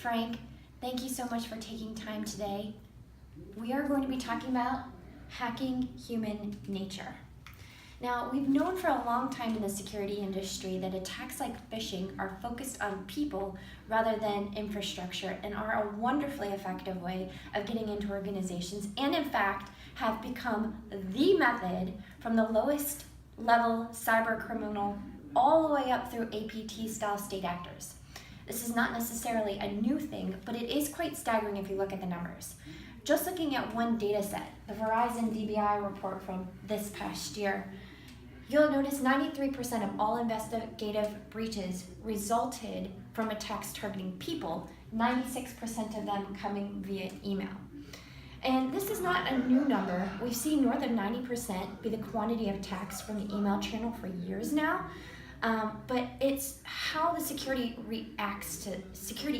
Frank, thank you so much for taking time today. We are going to be talking about hacking human nature. Now, we've known for a long time in the security industry that attacks like phishing are focused on people rather than infrastructure and are a wonderfully effective way of getting into organizations, and in fact have become the method from the lowest level cyber criminal all the way up through APT style state actors. This is not necessarily a new thing, but it is quite staggering if you look at the numbers. Just looking at one data set, the Verizon DBI report from this past year, you'll notice 93% of all investigative breaches resulted from attacks targeting people, 96% of them coming via email. And this is not a new number. We've seen north of 90% be the quantity of attacks from the email channel for years now. But it's how the security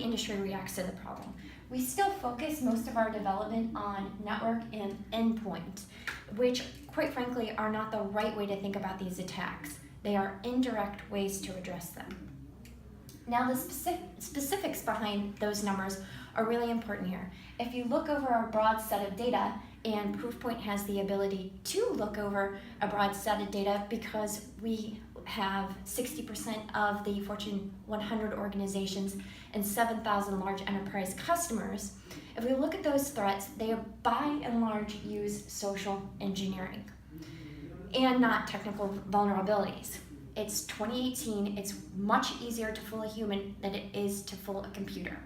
industry reacts to the problem. We still focus most of our development on network and endpoint, which quite frankly are not the right way to think about these attacks. They are indirect ways to address them. Now the specifics behind those numbers are really important here. If you look over our broad set of data, and Proofpoint has the ability to look over a broad set of data because we have 60% of the Fortune 100 organizations and 7,000 large enterprise customers. If we look at those threats, they by and large use social engineering and not technical vulnerabilities. It's 2018, it's much easier to fool a human than it is to fool a computer.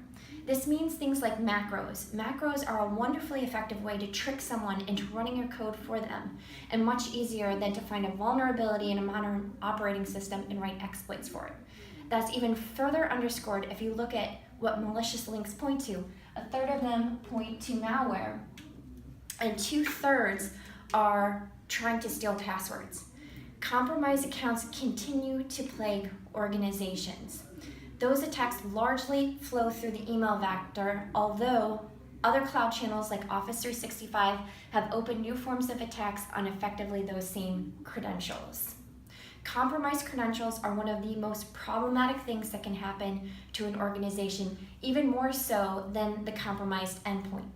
This means things like macros. Macros are a wonderfully effective way to trick someone into running your code for them, and much easier than to find a vulnerability in a modern operating system and write exploits for it. That's even further underscored if you look at what malicious links point to. A third of them point to malware, and 2/3 are trying to steal passwords. Compromised accounts continue to plague organizations. Those attacks largely flow through the email vector, although other cloud channels like Office 365 have opened new forms of attacks on effectively those same credentials. Compromised credentials are one of the most problematic things that can happen to an organization, even more so than the compromised endpoint.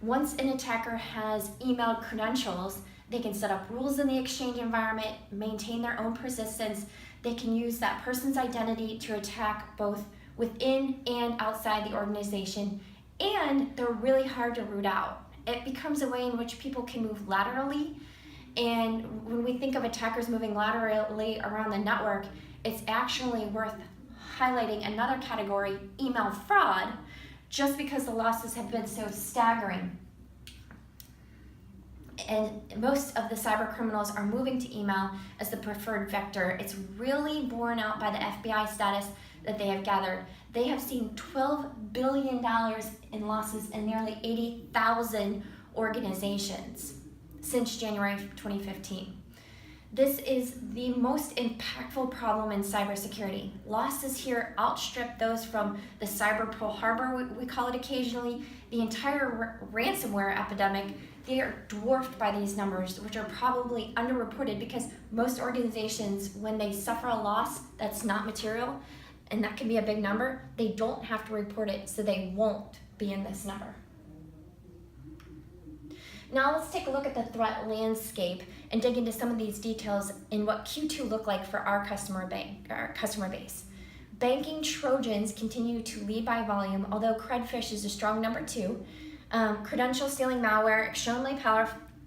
Once an attacker has emailed credentials, they can set up rules in the Exchange environment, maintain their own persistence. They can use that person's identity to attack both within and outside the organization, and they're really hard to root out. It becomes a way in which people can move laterally, and when we think of attackers moving laterally around the network, it's actually worth highlighting another category, email fraud, just because the losses have been so staggering. And most of the cyber criminals are moving to email as the preferred vector. It's really borne out by the FBI status that they have gathered. They have seen $12 billion in losses in nearly 80,000 organizations since January 2015. This is the most impactful problem in cybersecurity. Losses here outstrip those from the cyber Pearl Harbor, we call it occasionally, the entire ransomware epidemic. They are dwarfed by these numbers, which are probably underreported because most organizations, when they suffer a loss that's not material, and that can be a big number, they don't have to report it, so they won't be in this number. Now let's take a look at the threat landscape and dig into some of these details in what Q2 looked like for our customer base. Banking Trojans continue to lead by volume, although Credfish is a strong number 2. Credential stealing malware, extremely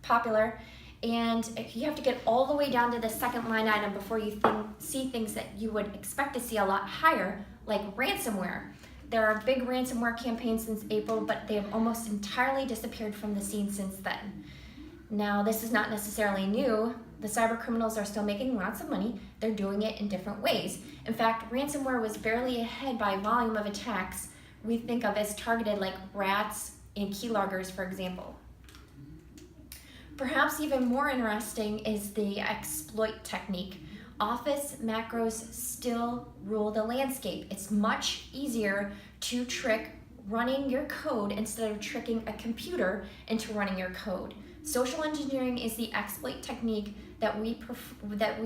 popular, and you have to get all the way down to the second line item before you see things that you would expect to see a lot higher, like ransomware. There are big ransomware campaigns since April, but they have almost entirely disappeared from the scene since then. Now, this is not necessarily new. The cyber criminals are still making lots of money. They're doing it in different ways. In fact, ransomware was barely ahead by volume of attacks we think of as targeted, like rats and keyloggers, for example. Perhaps even more interesting is the exploit technique. Office macros still rule the landscape. It's much easier to trick running your code instead of tricking a computer into running your code. Social engineering is the exploit technique that we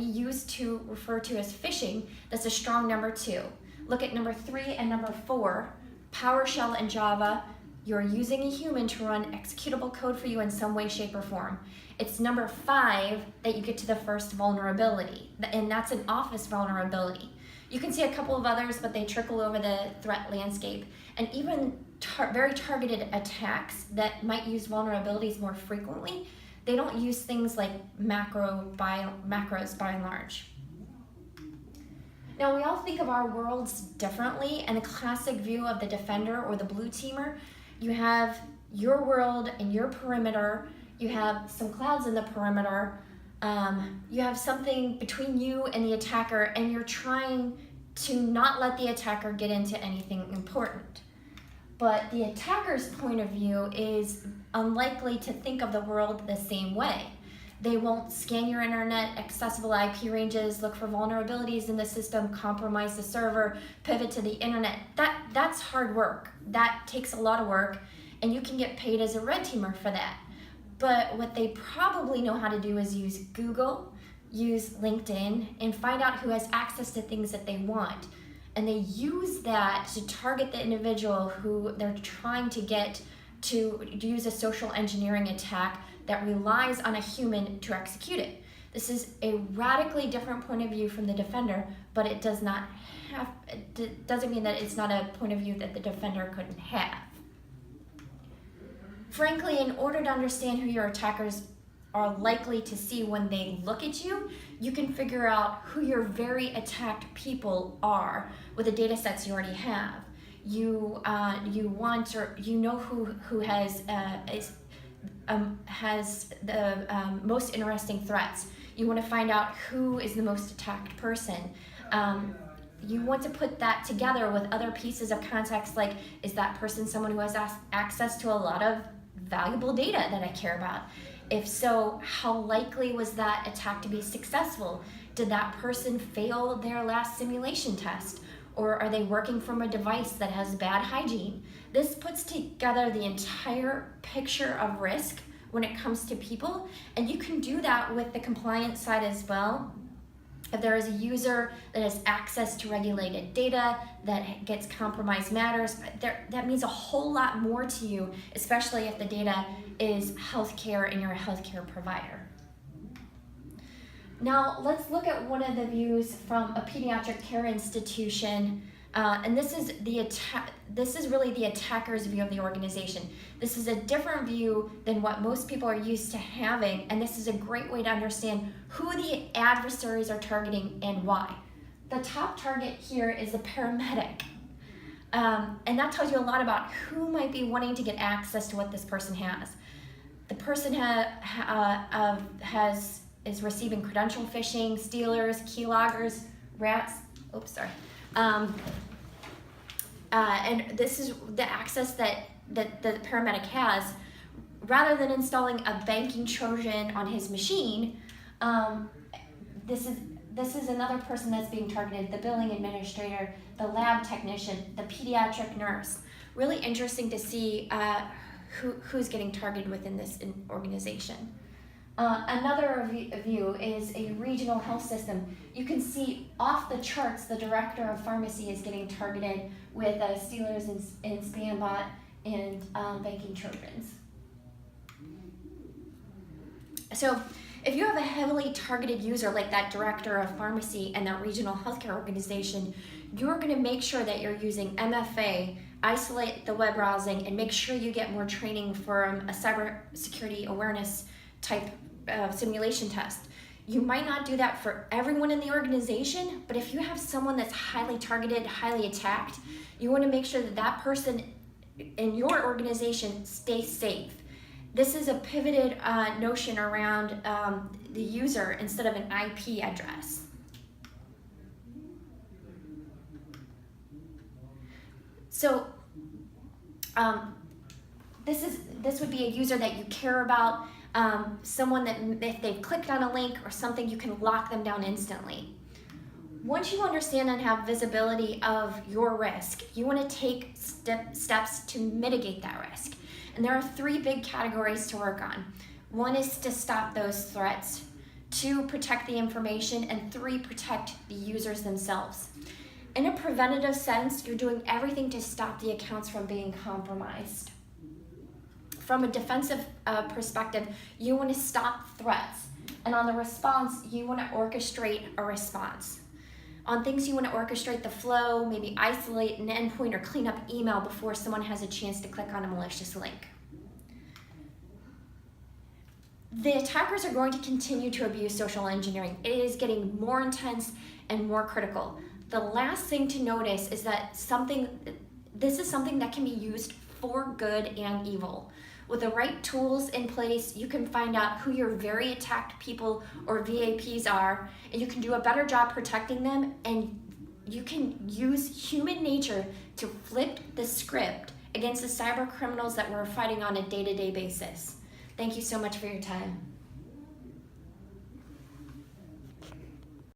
use to refer to as phishing. That's a strong number 2. Look at number 3 and number 4. PowerShell and Java, you're using a human to run executable code for you in some way, shape, or form. It's number 5 that you get to the first vulnerability, and that's an Office vulnerability. You can see a couple of others, but they trickle over the threat landscape. And even very targeted attacks that might use vulnerabilities more frequently, they don't use things like macros by and large. Now, we all think of our worlds differently, and the classic view of the defender or the blue teamer, you have your world and your perimeter, you have some clouds in the perimeter, you have something between you and the attacker, and you're trying to not let the attacker get into anything important. But the attacker's point of view is unlikely to think of the world the same way. They won't scan your internet, accessible IP ranges, look for vulnerabilities in the system, compromise the server, pivot to the internet. That's hard work. That takes a lot of work, and you can get paid as a red teamer for that. But what they probably know how to do is use Google, use LinkedIn, and find out who has access to things that they want. And they use that to target the individual who they're trying to get to use a social engineering attack that relies on a human to execute it. This is a radically different point of view from the defender, but it doesn't mean that it's not a point of view that the defender couldn't have. Frankly, in order to understand who your attackers are likely to see when they look at you, you can figure out who your very attacked people are with the data sets you already have. You know who has the most interesting threats. You want to find out who is the most attacked person. You want to put that together with other pieces of context, like, is that person someone who has access to a lot of valuable data that I care about? If so, how likely was that attack to be successful? Did that person fail their last simulation test? Or are they working from a device that has bad hygiene? This puts together the entire picture of risk when it comes to people, and you can do that with the compliance side as well. If there is a user that has access to regulated data that gets compromised matters, that means a whole lot more to you, especially if the data is healthcare and you're a healthcare provider. Now, let's look at one of the views from a pediatric care institution, and this is really the attacker's view of the organization. This is a different view than what most people are used to having, and this is a great way to understand who the adversaries are targeting and why. The top target here is a paramedic, and that tells you a lot about who might be wanting to get access to what this person has. The person is receiving credential phishing, stealers, keyloggers, rats. Oops, sorry. And this is the access that the paramedic has. Rather than installing a banking Trojan on his machine, this is another person that's being targeted: the billing administrator, the lab technician, the pediatric nurse. Really interesting to see who's getting targeted within this organization. Another view is a regional health system. You can see off the charts the director of pharmacy is getting targeted with stealers and spam bot and banking Trojans. So if you have a heavily targeted user like that director of pharmacy and that regional healthcare organization, you're going to make sure that you're using MFA, isolate the web browsing, and make sure you get more training from a cybersecurity awareness type simulation test. You might not do that for everyone in the organization, but if you have someone that's highly targeted, highly attacked, you want to make sure that that person in your organization stays safe. This is a pivoted notion around the user instead of an IP address. So this would be a user that you care about. Someone that if they've clicked on a link or something, you can lock them down instantly. Once you understand and have visibility of your risk, you want to take steps to mitigate that risk. And there are 3 big categories to work on. 1 is to stop those threats, 2, protect the information, and 3, protect the users themselves. In a preventative sense, you're doing everything to stop the accounts from being compromised. From a defensive perspective, you want to stop threats. And on the response, you want to orchestrate a response. On things, you want to orchestrate the flow, maybe isolate an endpoint or clean up email before someone has a chance to click on a malicious link. The attackers are going to continue to abuse social engineering. It is getting more intense and more critical. The last thing to notice is that this is something that can be used for good and evil. With the right tools in place, you can find out who your very attacked people or VAPs are, and you can do a better job protecting them, and you can use human nature to flip the script against the cyber criminals that we're fighting on a day-to-day basis. Thank you so much for your time.